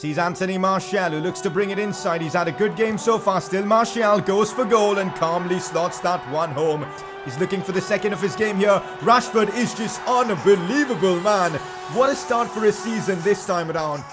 Sees Anthony Martial, who looks to bring it inside. He's had a good game so far still. Martial goes for goal and calmly slots that one home. He's looking for the second of his game here. Rashford is just unbelievable, man. What a start for his season this time around.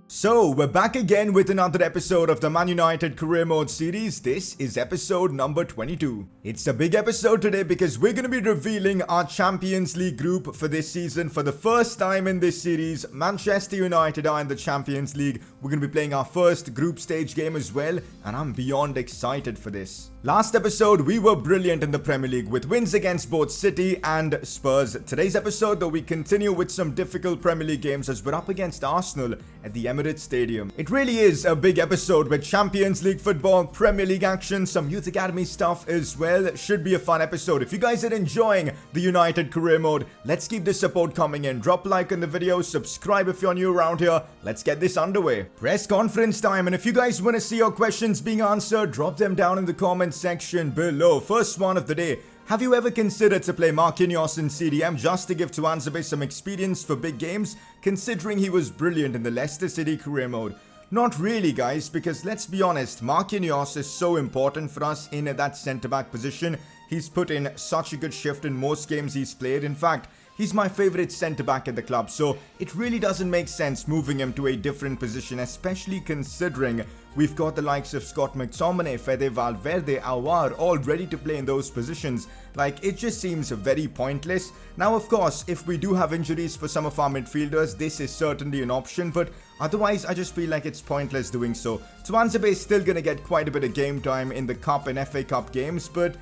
So, we're back again with another episode of the Man United Career Mode series. This is episode number 22. It's a big episode today because we're going to be revealing our Champions League group for this season. For the first time in this series, Manchester United are in the Champions League. We're going to be playing our first group stage game as well, and I'm beyond excited for this. Last episode, we were brilliant in the Premier League with wins against both City and Spurs. Today's episode, though, we continue with some difficult Premier League games as we're up against Arsenal at the Emirates Stadium. It really is a big episode with Champions League football, Premier League action, some Youth Academy stuff as well. It should be a fun episode. If you guys are enjoying the United Career Mode, let's keep the support coming in. Drop a like on the video, subscribe if you're new around here. Let's get this underway. Press conference time, and if you guys want to see your questions being answered, drop them down in the comments section below. First one of the day. Have you ever considered to play Marquinhos in CDM just to give Tuanzebe some experience for big games, considering he was brilliant in the Leicester City career mode? Not really, guys, because let's be honest, Marquinhos is so important for us in that centre-back position. He's put in such a good shift in most games he's played. In fact, he's my favourite centre-back at the club, so it really doesn't make sense moving him to a different position, especially considering we've got the likes of Scott McTominay, Fede Valverde, Aouar all ready to play in those positions. Like, it just seems very pointless. Now, of course, if we do have injuries for some of our midfielders, this is certainly an option, but otherwise, I just feel like it's pointless doing so. Tuanzebe is still going to get quite a bit of game time in the Cup and FA Cup games, but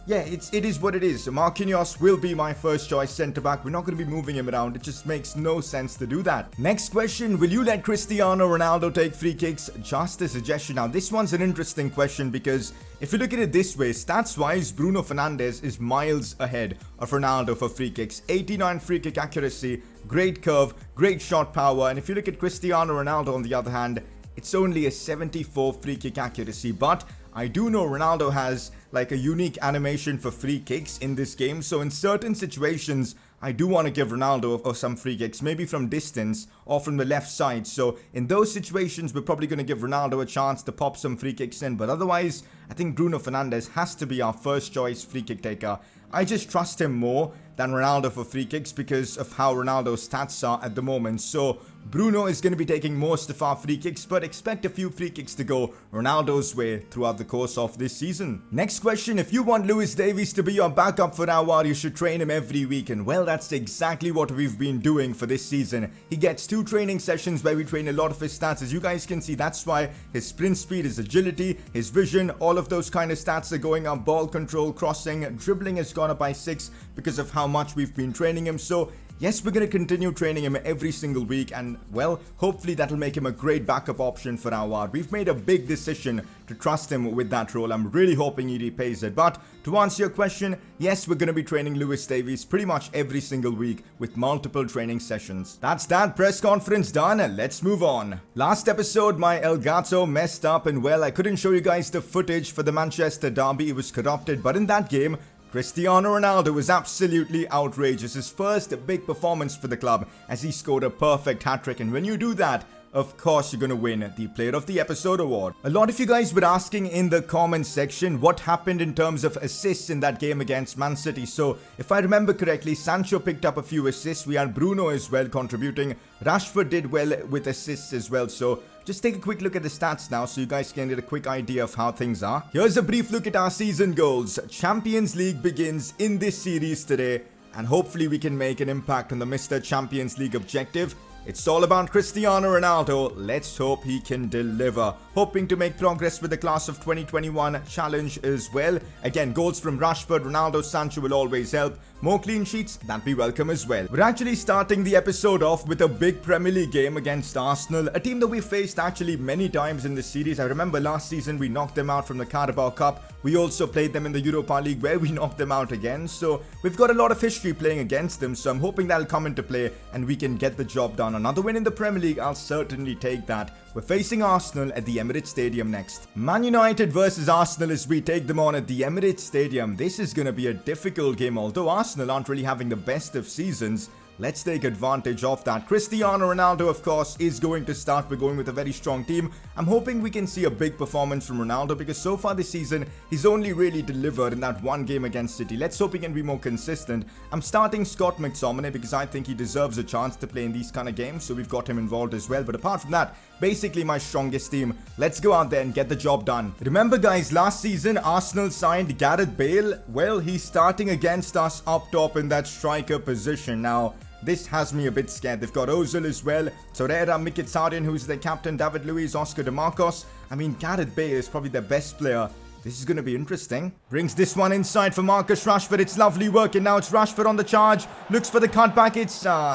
yeah, it is what it is. Marquinhos will be my first choice centre-back. We're not going to be moving him around. It just makes no sense to do that. Next question, will you let Cristiano Ronaldo take free kicks? Just a suggestion. Now, this one's an interesting question because if you look at it this way, stats-wise, Bruno Fernandes is miles ahead of Ronaldo for free kicks. 89 free kick accuracy, great curve, great shot power. And if you look at Cristiano Ronaldo on the other hand, it's only a 74 free kick accuracy. But I do know Ronaldo has like a unique animation for free kicks in this game, so in certain situations I do want to give Ronaldo some free kicks, maybe from distance or from the left side. So in those situations we're probably going to give Ronaldo a chance to pop some free kicks in, but otherwise I think Bruno Fernandes has to be our first choice free kick taker. I just trust him more than Ronaldo for free kicks because of how Ronaldo's stats are at the moment. So Bruno is going to be taking most of our free kicks, but expect a few free kicks to go Ronaldo's way throughout the course of this season. Next question, if you want Lewis Davies to be your backup for Aouar, you should train him every week. And well, that's exactly what we've been doing for this season. He gets 2 training sessions where we train a lot of his stats. As you guys can see, that's why his sprint speed, his agility, his vision, all of those kind of stats are going up. Ball control, crossing, dribbling has gone up by 6 because of how much we've been training him. So yes, we're going to continue training him every single week, and well, hopefully that'll make him a great backup option for Aouar. We've made a big decision to trust him with that role. I'm really hoping he repays it. But to answer your question, yes, we're going to be training Lewis Davies pretty much every single week with multiple training sessions. That's that press conference done, and let's move on. Last episode, my Elgato messed up, and well, I couldn't show you guys the footage for the Manchester derby. It was corrupted, but in that game, Cristiano Ronaldo was absolutely outrageous. His first big performance for the club as he scored a perfect hat-trick, and when you do that, of course you're gonna win the Player of the Episode award. A lot of you guys were asking in the comments section what happened in terms of assists in that game against Man City. So if I remember correctly, Sancho picked up a few assists. We had Bruno as well contributing. Rashford did well with assists as well. So just take a quick look at the stats now so you guys can get a quick idea of how things are. Here's a brief look at our season goals. Champions League begins in this series today, and hopefully we can make an impact on the Mr. Champions League objective. It's all about Cristiano Ronaldo. Let's hope he can deliver. Hoping to make progress with the Class of 2021 challenge as well. Again, goals from Rashford, Ronaldo, Sancho will always help. More clean sheets, that'd be welcome as well. We're actually starting the episode off with a big Premier League game against Arsenal, a team that we faced actually many times in this series. I remember last season we knocked them out from the Carabao Cup. We also played them in the Europa League where we knocked them out again. So we've got a lot of history playing against them. So I'm hoping that'll come into play and we can get the job done. Another win in the Premier League, I'll certainly take that. We're facing Arsenal at the Emirates Stadium next. Man United versus Arsenal as we take them on at the Emirates Stadium. This is going to be a difficult game, although Arsenal aren't really having the best of seasons. Let's take advantage of that. Cristiano Ronaldo, of course, is going to start. We're going with a very strong team. I'm hoping we can see a big performance from Ronaldo because so far this season, he's only really delivered in that one game against City. Let's hope he can be more consistent. I'm starting Scott McTominay because I think he deserves a chance to play in these kind of games, so we've got him involved as well. But apart from that, basically my strongest team. Let's go out there and get the job done. Remember guys, last season Arsenal signed Gareth Bale. Well, he's starting against us up top in that striker position. Now, this has me a bit scared. They've got Ozil as well, Torreira, Mkhitaryan, who's their captain, David Luiz, Oscar De Marcos. I mean, Gareth Bale is probably their best player. This is going to be interesting. Brings this one inside for Marcus Rashford. It's lovely work, and now it's Rashford on the charge. Looks for the cutback. It's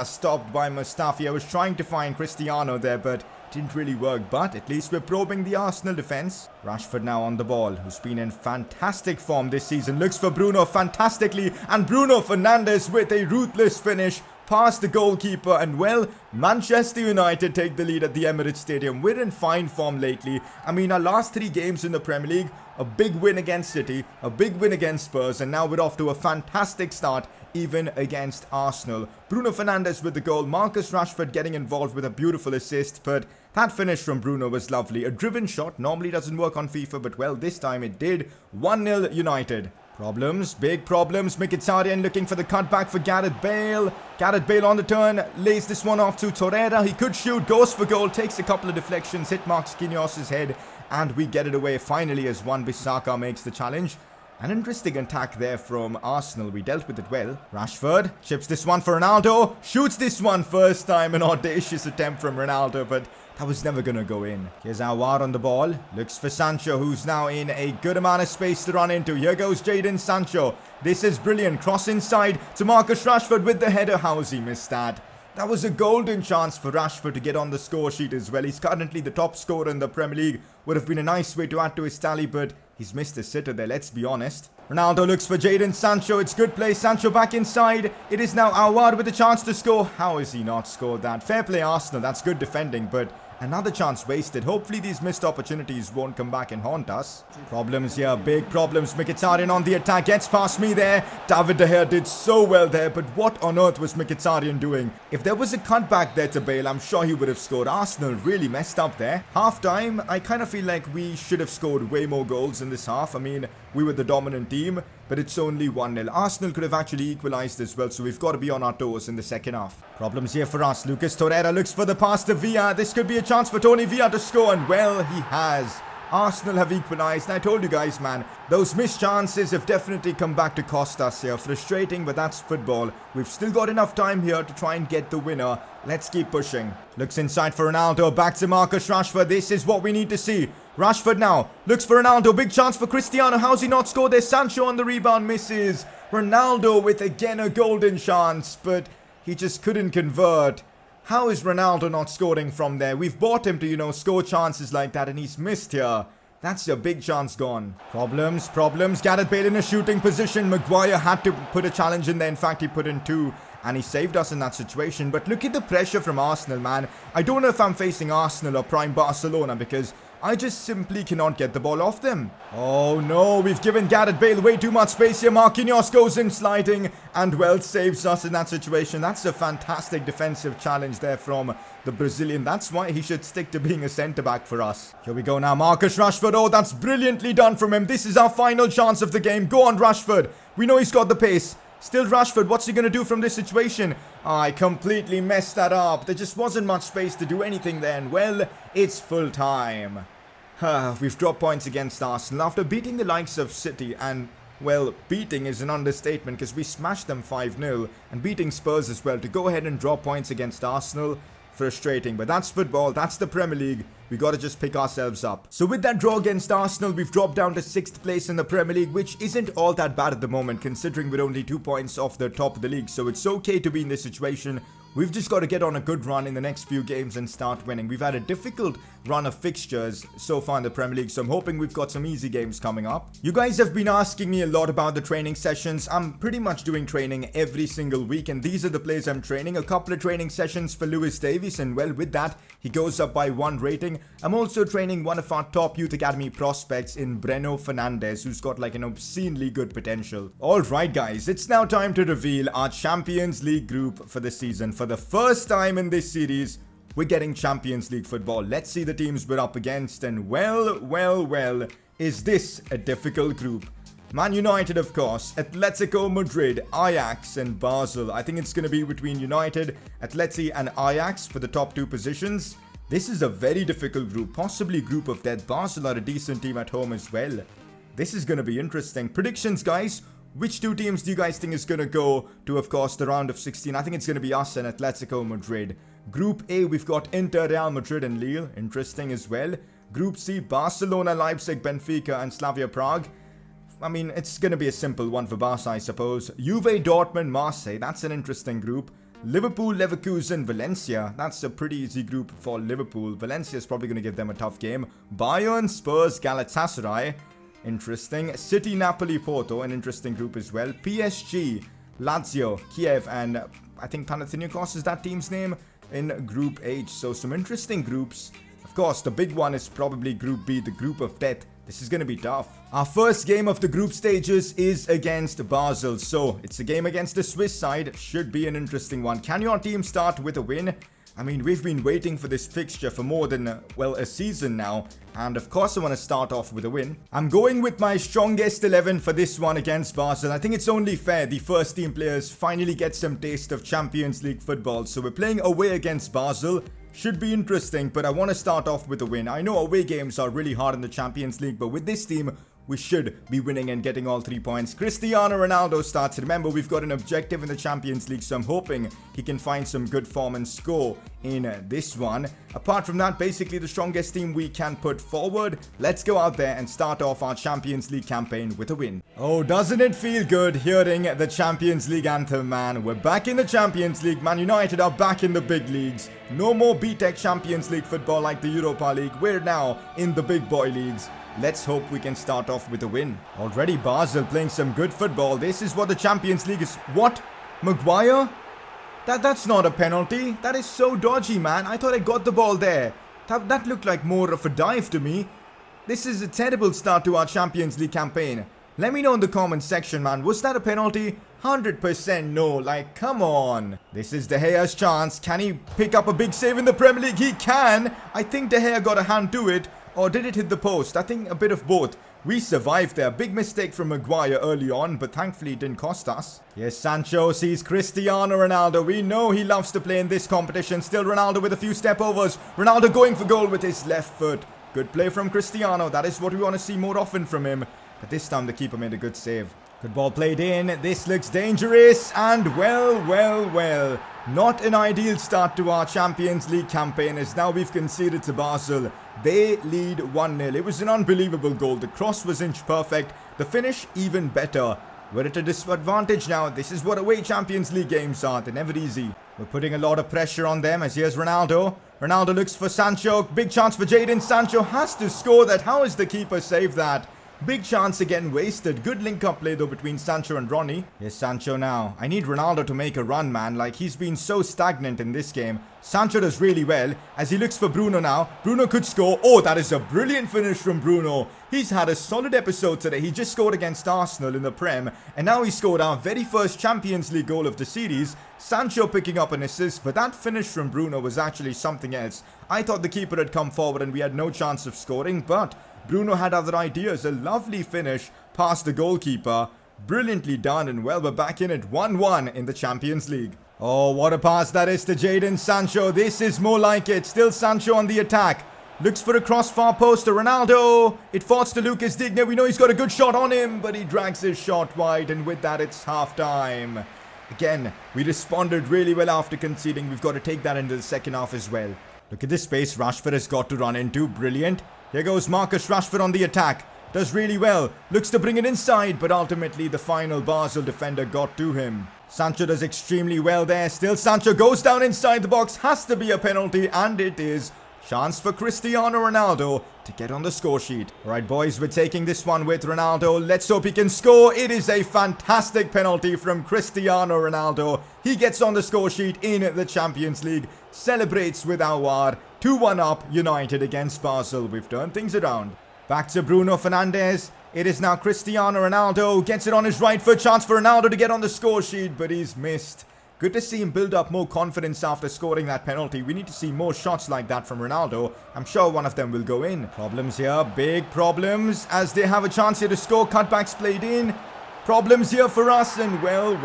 stopped by Mustafi. I was trying to find Cristiano there, but didn't really work. But at least we're probing the Arsenal defense. Rashford now on the ball, who's been in fantastic form this season. Looks for Bruno fantastically, and Bruno Fernandes with a ruthless finish past the goalkeeper. And well, Manchester United take the lead at the Emirates Stadium. We're in fine form lately. I mean, our last 3 games in the Premier League, a big win against City, a big win against Spurs, and now we're off to a fantastic start even against Arsenal. Bruno Fernandes with the goal, Marcus Rashford getting involved with a beautiful assist, but that finish from Bruno was lovely. A driven shot, normally doesn't work on FIFA, but well, this time it did. 1-0 United. Problems, big problems. Mkhitaryan looking for the cutback for Gareth Bale. Gareth Bale on the turn, lays this one off to Torreira. He could shoot, goes for goal, takes a couple of deflections, hit Marquinhos' head, and we get it away finally as Wan-Bissaka makes the challenge. An interesting attack there from Arsenal. We dealt with it well. Rashford chips this one for Ronaldo. Shoots this one first time. An audacious attempt from Ronaldo, but that was never going to go in. Here's Aouar on the ball. Looks for Sancho, who's now in a good amount of space to run into. Here goes Jadon Sancho. This is brilliant. Cross inside to Marcus Rashford with the header. How's he missed that? That was a golden chance for Rashford to get on the score sheet as well. He's currently the top scorer in the Premier League. Would have been a nice way to add to his tally, but he's missed a sitter there, let's be honest. Ronaldo looks for Jadon Sancho. It's good play. Sancho back inside. It is now Aouar with a chance to score. How has he not scored that? Fair play, Arsenal. That's good defending, but another chance wasted. Hopefully these missed opportunities won't come back and haunt us. Problems here, big problems. Mkhitaryan on the attack, gets past me there. David De Gea did so well there, but what on earth was Mkhitaryan doing? If there was a cutback there to Bale, I'm sure he would have scored. Arsenal really messed up there. Half time, I kind of feel like we should have scored way more goals in this half. I mean, we were the dominant team, but it's only 1-0. Arsenal could have actually equalized as well, so we've got to be on our toes in the second half. Problems here for us. Lucas Torreira looks for the pass to Villa. This could be a chance for Tony Villa to score, and well, he has. Arsenal have equalized. I told you guys, man, those missed chances have definitely come back to cost us here. Frustrating, but that's football. We've still got enough time here to try and get the winner. Let's keep pushing. Looks inside for Ronaldo. Back to Marcus Rashford. This is what we need to see. Rashford now looks for Ronaldo. Big chance for Cristiano. How's he not scored there? Sancho on the rebound misses. Ronaldo with again a golden chance, but he just couldn't convert. How is Ronaldo not scoring from there? We've bought him to, score chances like that, and he's missed here. That's a big chance gone. Problems. Gareth Bale in a shooting position. Maguire had to put a challenge in there. In fact, he put in 2, and he saved us in that situation. But look at the pressure from Arsenal, man. I don't know if I'm facing Arsenal or prime Barcelona because I just simply cannot get the ball off them. Oh no, we've given Gareth Bale way too much space here. Marquinhos goes in sliding and well saves us in that situation. That's a fantastic defensive challenge there from the Brazilian. That's why he should stick to being a centre-back for us. Here we go now, Marcus Rashford. Oh, that's brilliantly done from him. This is our final chance of the game. Go on, Rashford. We know he's got the pace. Still Rashford, what's he going to do from this situation? I completely messed that up. There just wasn't much space to do anything then. Well, it's full time. We've dropped points against Arsenal after beating the likes of City, and well, beating is an understatement because we smashed them 5-0, and beating Spurs as well. To go ahead and drop points against Arsenal, frustrating, but that's football, that's the Premier League. We got to just pick ourselves up. So with that draw against Arsenal, we've dropped down to 6th place in the Premier League, which isn't all that bad at the moment considering we're only 2 points off the top of the league. So it's okay to be in this situation. We've just got to get on a good run in the next few games and start winning. We've had a difficult run of fixtures so far in the Premier League, so I'm hoping we've got some easy games coming up. You guys have been asking me a lot about the training sessions. I'm pretty much doing training every single week, and these are the players I'm training. A couple of training sessions for Lewis Davies, and well, with that, he goes up by 1 rating. I'm also training one of our top youth academy prospects in Breno Fernandez, who's got like an obscenely good potential. Alright guys, it's now time to reveal our Champions League group for the season. For the first time in this series, we're getting Champions League football. Let's see the teams we're up against, and well, is this a difficult group? Man United, of course, Atletico Madrid, Ajax, and Basel. I think it's going to be between United, Atleti, and Ajax for the top 2 positions. This is a very difficult group, possibly group of death. Basel are a decent team at home as well. This is going to be interesting. Predictions, guys. Which 2 teams do you guys think is going to go to, of course, the round of 16? I think it's going to be us and Atletico Madrid. Group A, we've got Inter, Real Madrid, and Lille. Interesting as well. Group C, Barcelona, Leipzig, Benfica, and Slavia Prague. I mean, it's going to be a simple one for Barca, I suppose. Juve, Dortmund, Marseille. That's an interesting group. Liverpool, Leverkusen, Valencia. That's a pretty easy group for Liverpool. Valencia is probably going to give them a tough game. Bayern, Spurs, Galatasaray. Interesting. City, Napoli, Porto. An interesting group as well. PSG, Lazio, Kiev, and I think Panathinaikos is that team's name in Group H. So some interesting groups. Of course, the big one is probably Group B, the group of death. This is going to be tough. Our first game of the group stages is against Basel. So it's a game against the Swiss side. Should be an interesting one. Can your team start with a win? I mean, we've been waiting for this fixture for more than, well, a season now. And of course, I want to start off with a win. I'm going with my strongest 11 for this one against Basel. I think it's only fair the first team players finally get some taste of Champions League football. So we're playing away against Basel. Should be interesting, but I want to start off with a win. I know away games are really hard in the Champions League, but with this team, we should be winning and getting all 3 points. Cristiano Ronaldo starts. Remember, we've got an objective in the Champions League, so I'm hoping he can find some good form and score in this one. Apart from that, basically the strongest team we can put forward. Let's go out there and start off our Champions League campaign with a win. Oh, doesn't it feel good hearing the Champions League anthem, man? We're back in the Champions League. Man United are back in the big leagues. No more B-Tech Champions League football like the Europa League. We're now in the big boy leagues. Let's hope we can start off with a win. Already Basel playing some good football. This is what the Champions League is. What? Maguire? That's not a penalty. That is so dodgy, man. I thought I got the ball there. That looked like more of a dive to me. This is a terrible start to our Champions League campaign. Let me know in the comments section, man. Was that a penalty? 100% no. Like, come on. This is De Gea's chance. Can he pick up a big save in the Premier League? He can. I think De Gea got a hand to it. Or did it hit the post? I think a bit of both. We survived there. Big mistake from Maguire early on, but thankfully it didn't cost us. Yes, Sancho sees Cristiano Ronaldo. We know he loves to play in this competition. Still Ronaldo with a few step overs. Ronaldo going for goal with his left foot. Good play from Cristiano. That is what we want to see more often from him. But this time the keeper made a good save. Good ball played in. This looks dangerous. And well. Not an ideal start to our Champions League campaign, as now we've conceded to Basel. They lead 1-0. It was an unbelievable goal. The cross was inch perfect. The finish even better. We're at a disadvantage now. This is what away Champions League games are. They're never easy. We're putting a lot of pressure on them, as here's Ronaldo. Ronaldo looks for Sancho. Big chance for Jadon Sancho. Has to score that. How has the keeper saved that? Big chance again wasted. Good link-up play though between Sancho and Ronnie. Here's Sancho now. I need Ronaldo to make a run, man. Like, he's been so stagnant in this game. Sancho does really well as he looks for Bruno now. Bruno could score. Oh, that is a brilliant finish from Bruno. He's had a solid episode today. He just scored against Arsenal in the Prem, and now he scored our very first Champions League goal of the series. Sancho picking up an assist, but that finish from Bruno was actually something else. I thought the keeper had come forward and we had no chance of scoring, but Bruno had other ideas. A lovely finish past the goalkeeper. Brilliantly done, and well, we're back in it 1-1 in the Champions League. Oh, what a pass that is to Jadon Sancho. This is more like it. Still Sancho on the attack. Looks for a cross far post to Ronaldo. It falls to Lucas Digne. We know he's got a good shot on him, but he drags his shot wide, and with that, it's half-time. Again, we responded really well after conceding. We've got to take that into the second half as well. Look at this space Rashford has got to run into. Brilliant. Here goes Marcus Rashford on the attack. Does really well. Looks to bring it inside, but ultimately the final Basel defender got to him. Sancho does extremely well there. Still Sancho goes down inside the box. Has to be a penalty, and it is. Chance for Cristiano Ronaldo to get on the score sheet. Alright boys, we're taking this one with Ronaldo. Let's hope he can score. It is a fantastic penalty from Cristiano Ronaldo. He gets on the score sheet in the Champions League. Celebrates with Aouar. 2-1 up, United against Basel. We've turned things around. Back to Bruno Fernandes. It is now Cristiano Ronaldo. Gets it on his right foot. Chance for Ronaldo to get on the score sheet, but he's missed. Good to see him build up more confidence after scoring that penalty. We need to see more shots like that from Ronaldo. I'm sure one of them will go in. Problems here. Big problems as they have a chance here to score. Cutbacks played in. Problems here for us. And well,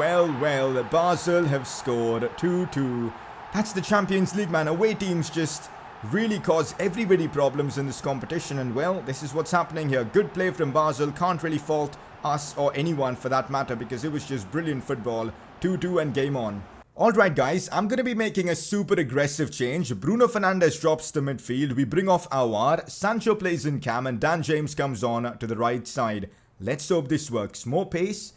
Basel have scored 2-2. That's the Champions League, man. Away teams just really cause everybody problems in this competition. And well, this is what's happening here. Good play from Basel. Can't really fault us or anyone for that matter because it was just brilliant football. 2-2 and game on. Alright guys, I'm going to be making a super aggressive change. Bruno Fernandes drops to midfield. We bring off Aouar. Sancho plays in cam and Dan James comes on to the right side. Let's hope this works. More pace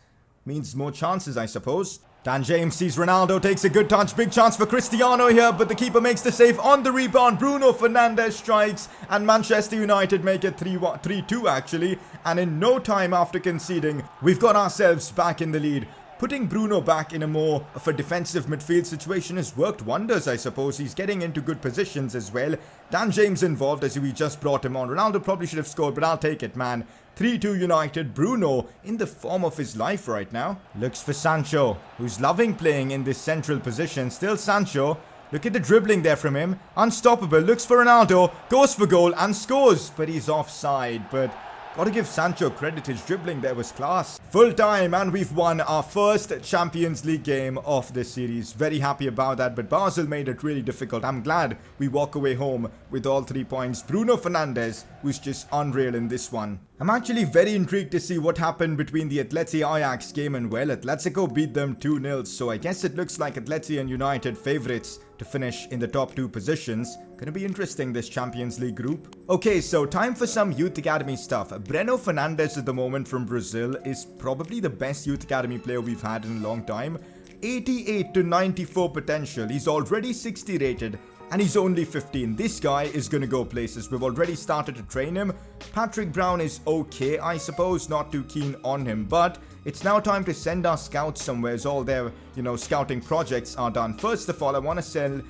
means more chances, I suppose. Dan James sees Ronaldo, takes a good touch. Big chance for Cristiano here, but the keeper makes the save on the rebound. Bruno Fernandes strikes and Manchester United make it 3-2 actually. And in no time after conceding, we've got ourselves back in the lead. Putting Bruno back in a more of a defensive midfield situation has worked wonders, I suppose. He's getting into good positions as well. Dan James involved as we just brought him on. Ronaldo probably should have scored, but I'll take it, man. 3-2 United. Bruno in the form of his life right now. Looks for Sancho, who's loving playing in this central position. Still Sancho. Look at the dribbling there from him. Unstoppable. Looks for Ronaldo. Goes for goal and scores. But he's offside. But gotta give Sancho credit, his dribbling there was class. Full time and we've won our first Champions League game of this series. Very happy about that, but Basel made it really difficult. I'm glad we walk away home with all 3 points. Bruno Fernandes was just unreal in this one. I'm actually very intrigued to see what happened between the Atleti Ajax game and well, Atletico beat them 2-0. So I guess it looks like Atleti and United favourites to finish in the top 2 positions. Gonna be interesting, this Champions League group. Okay, so time for some youth academy stuff. Breno Fernandes at the moment from Brazil is probably the best youth academy player we've had in a long time. 88 to 94 potential. He's already 60 rated and he's only 15. This guy is gonna go places. We've already started to train him. Patrick Brown is okay, I suppose, not too keen on him, but it's now time to send our scouts somewhere as all their, scouting projects are done. First of all, I want to send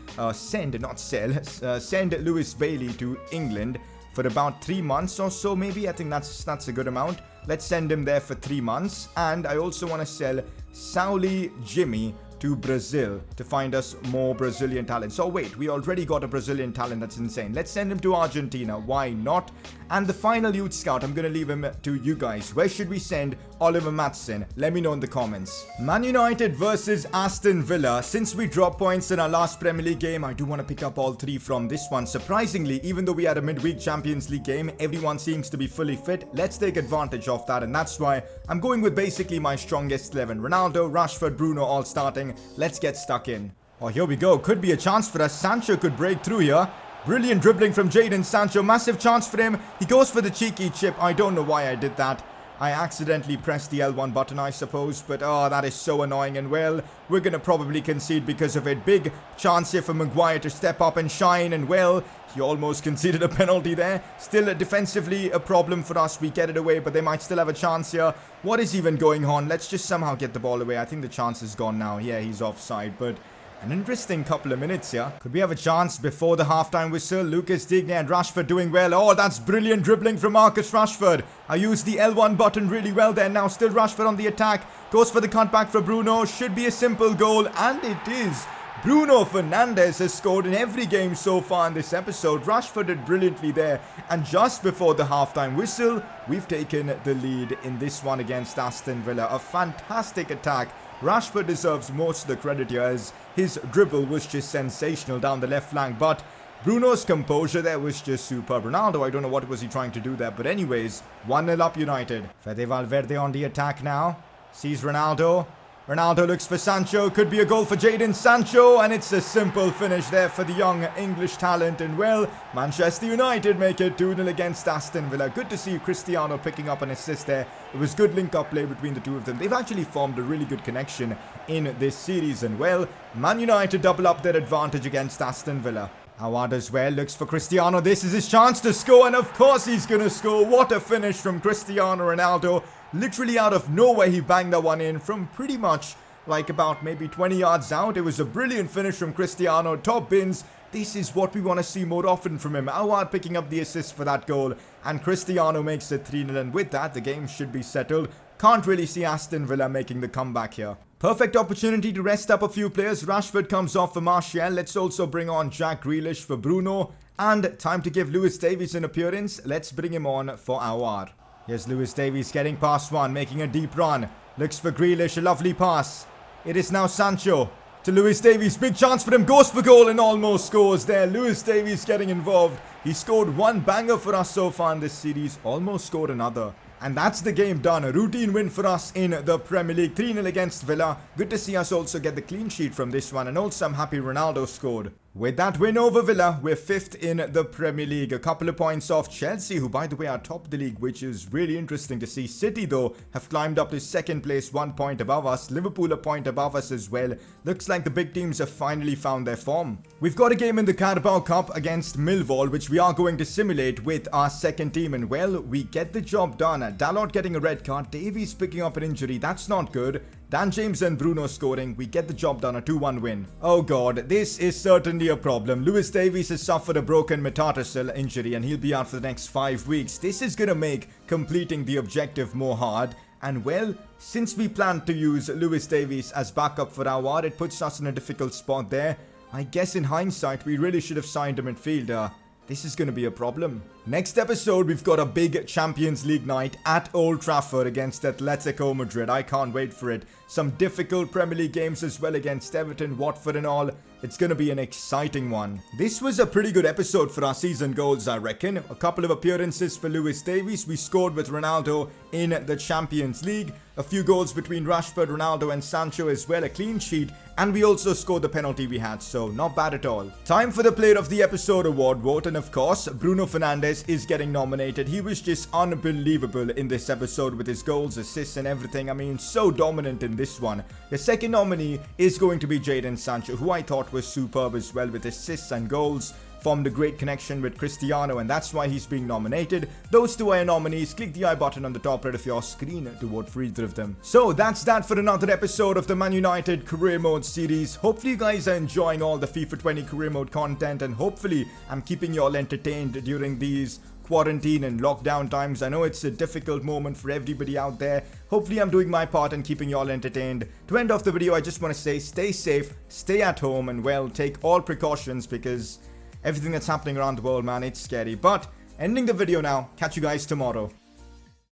Lewis Bailey to England for about 3 months or so, maybe. I think that's a good amount. Let's send him there for 3 months. And I also want to sell Sauli Jimmy to Brazil to find us more Brazilian talent. So wait, we already got a Brazilian talent. That's insane. Let's send him to Argentina. Why not? And the final youth scout, I'm going to leave him to you guys. Where should we send Oliver Matson? Let me know in the comments. Man United versus Aston Villa. Since we dropped points in our last Premier League game, I do want to pick up all 3 from this one. Surprisingly, even though we had a midweek Champions League game, everyone seems to be fully fit. Let's take advantage of that, and that's why I'm going with basically my strongest 11. Ronaldo, Rashford, Bruno all starting. Let's get stuck in. Oh, here we go. Could be a chance for us. Sancho could break through here. Brilliant dribbling from Jadon Sancho. Massive chance for him. He goes for the cheeky chip. I don't know why I did that. I accidentally pressed the L1 button, I suppose. But, oh, that is so annoying. And, well, we're going to probably concede because of it. Big chance here for Maguire to step up and shine. And, well, he almost conceded a penalty there. Still, defensively, a problem for us. We get it away, but they might still have a chance here. What is even going on? Let's just somehow get the ball away. I think the chance is gone now. Yeah, he's offside, but an interesting couple of minutes here. Could we have a chance before the halftime whistle? Lucas Digne and Rashford doing well. Oh, that's brilliant dribbling from Marcus Rashford. I used the L1 button really well there. Now still Rashford on the attack. Goes for the cutback for Bruno. Should be a simple goal, and it is. Bruno Fernandes has scored in every game so far in this episode. Rashford did brilliantly there. And just before the halftime whistle, we've taken the lead in this one against Aston Villa. A fantastic attack. Rashford deserves most of the credit here as his dribble was just sensational down the left flank. But Bruno's composure there was just superb. Ronaldo, I don't know what was he trying to do there. But anyways, 1-0 up United. Fede Valverde on the attack now. Sees Ronaldo. Ronaldo looks for Sancho, could be a goal for Jadon Sancho, and it's a simple finish there for the young English talent. And well, Manchester United make it 2-0 against Aston Villa. Good to see Cristiano picking up an assist there. It was good link-up play between the two of them. They've actually formed a really good connection in this series. And well, Man United double up their advantage against Aston Villa. Awad as well looks for Cristiano. This is his chance to score, and of course he's going to score. What a finish from Cristiano Ronaldo. Literally out of nowhere, he banged that one in from pretty much like about maybe 20 yards out. It was a brilliant finish from Cristiano. Top bins. This is what we want to see more often from him. Awad picking up the assist for that goal, and Cristiano makes it 3-0. And with that, the game should be settled. Can't really see Aston Villa making the comeback here. Perfect opportunity to rest up a few players. Rashford comes off for Martial. Let's also bring on Jack Grealish for Bruno. And time to give Lewis Davies an appearance. Let's bring him on for Awad. Here's Lewis Davies getting past one, making a deep run. Looks for Grealish, a lovely pass. It is now Sancho to Lewis Davies. Big chance for him, goes for goal and almost scores there. Lewis Davies getting involved. He scored one banger for us so far in this series, almost scored another. And that's the game done. A routine win for us in the Premier League. 3-0 against Villa. Good to see us also get the clean sheet from this one. And also I'm happy Ronaldo scored. With that win over Villa, we're 5th in the Premier League. A couple of points off Chelsea, who by the way are top of the league, which is really interesting to see. City though have climbed up to 2nd place, 1 point above us. Liverpool a point above us as well. Looks like the big teams have finally found their form. We've got a game in the Carabao Cup against Millwall, which we are going to simulate with our second team. And well, we get the job done. Dalot getting a red card. Davies picking up an injury. That's not good. Dan James and Bruno scoring. We get the job done, a 2-1 win. Oh god, this is certainly a problem. Lewis Davies has suffered a broken metatarsal injury and he'll be out for the next 5 weeks. This is gonna make completing the objective more hard. And well, since we plan to use Lewis Davies as backup for Awad, it puts us in a difficult spot there. I guess in hindsight, we really should have signed a midfielder. This is going to be a problem. Next episode, we've got a big Champions League night at Old Trafford against Atletico Madrid. I can't wait for it. Some difficult Premier League games as well against Everton, Watford and all. It's going to be an exciting one. This was a pretty good episode for our season goals, I reckon. A couple of appearances for Lewis Davies. We scored with Ronaldo in the Champions League. A few goals between Rashford, Ronaldo and Sancho as well. A clean sheet. And we also scored the penalty we had, so not bad at all. Time for the Player of the Episode award vote. And of course, Bruno Fernandes is getting nominated. He was just unbelievable in this episode with his goals, assists and everything. I mean, so dominant in this one. The second nominee is going to be Jadon Sancho, who I thought was superb as well with assists and goals. Formed a great connection with Cristiano, and that's why he's being nominated. Those two are your nominees. Click the I button on the top right of your screen to vote for either of them. So that's that for another episode of the Man United Career Mode series. Hopefully you guys are enjoying all the FIFA 20 Career Mode content, and hopefully I'm keeping you all entertained during these quarantine and lockdown times. I know it's a difficult moment for everybody out there. Hopefully I'm doing my part and keeping you all entertained. To end off the video, I just want to say stay safe, stay at home, and well, take all precautions because everything that's happening around the world, man, it's scary. But ending the video now. Catch you guys tomorrow.